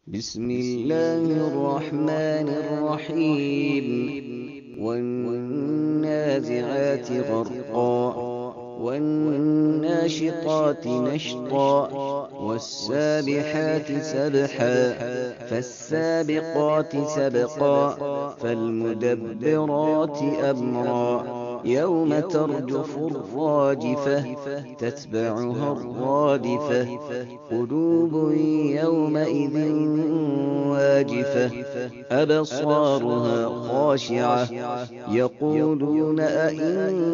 بسم الله الرحمن الرحيم والنازعات غرقا والناشطات نشطا والسابحات سبحا فالسابقات سبقا فالمدبرات أمرا يوم ترجف الراجفة تتبعها الرادفة قلوب يومئذ واجفة أبصارها خاشعة يقولون أئنا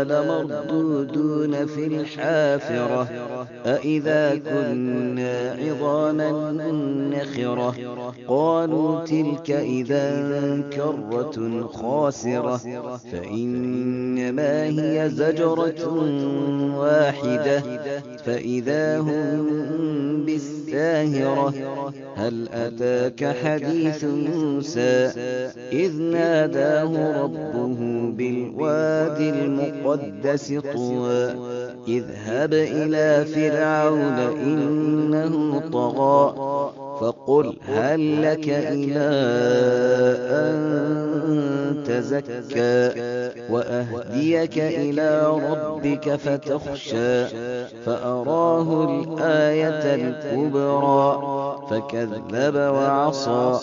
لمردودون في الحافرة أئذا كنا عظاما نخرة قالوا تلك إذا كرة خاسرة فإنما هي زجرة واحدة فإذا هم بالساهرة هل أتاك حديث موسى إذ ناداه ربه بالوادي المقدس طوى اذهب إلى فرعون إنه طغى فقل هل لك إلى أن تزكى وأهديك إلى ربك فتخشى فأراه الآية الكبرى فكذب وعصى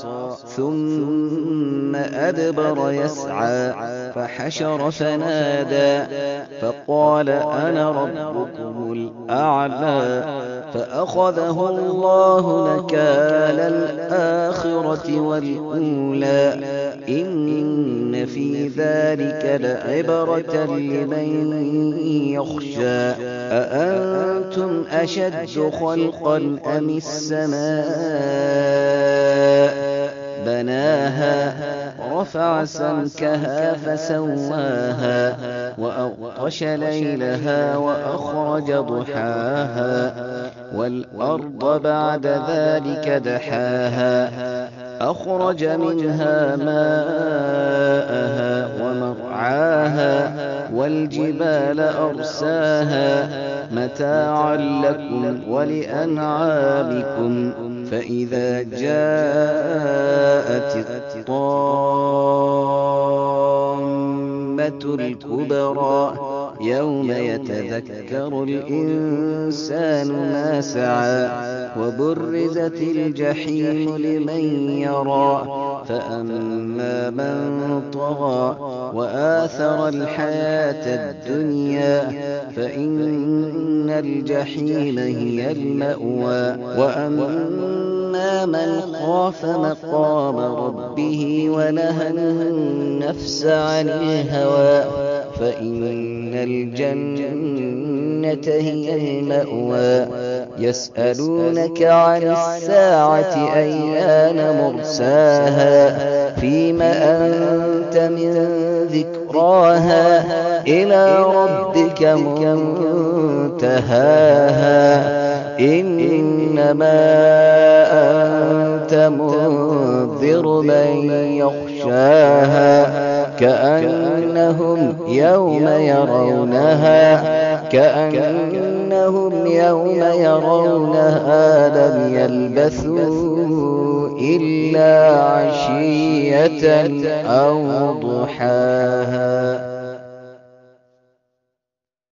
ثم أدبر يسعى فحشر فنادى فقال أنا ربكم الأعلى فأخذه الله نكال الآخرة والأولى إن في ذلك لعبرة لمن يخشى أأنتم أشد خلقا أم السماء بناها رفع سمكها فسواها وأغطش ليلها وأخرج ضحاها والأرض بعد ذلك دحاها أخرج منها ماءها ومرعاها والجبال أرساها متاعا لكم ولأنعامكم فإذا جاءت الطامة الكبرى يوم يتذكر الإنسان ما سعى وبرزت الجحيم لمن يرى فأما من طغى وآثر الحياة الدنيا فإن الجحيم هي المأوى وأما من خاف مقام ربه ونهى النفس عن الهوى فإن الجنة هي المأوى يسألونك عن الساعة أيان مرساها فيم أنت من ذكراها إلى ربك منتهاها إنما أنت منذر من يخشاها كأنهم يوم يرونها لم يلبثوا إلا عشية أو ضحاها.